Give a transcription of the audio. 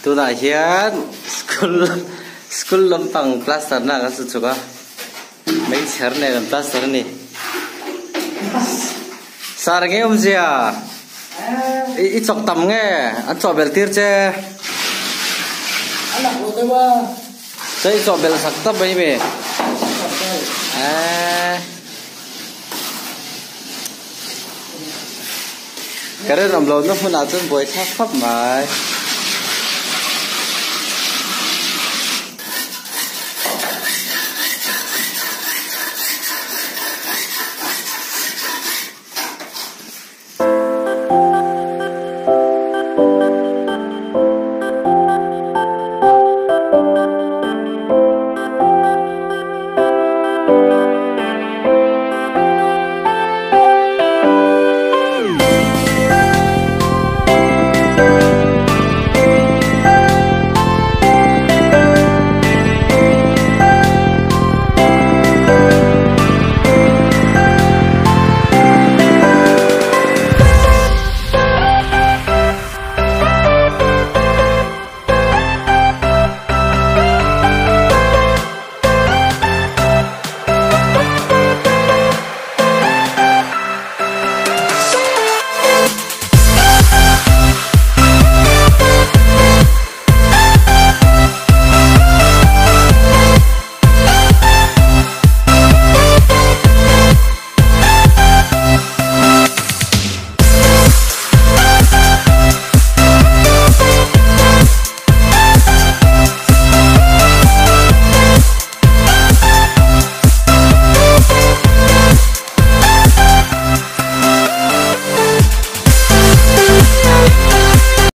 tu na hian school lampang plaster na kan su chuka mấy chher ne kan plaster ni sar nge zia i chok tam nge an cho bel tir che ala ko te ba sei cho bel sak ta bai me cái đó làm lâu nó phun nào chân bồi tháp pháp mà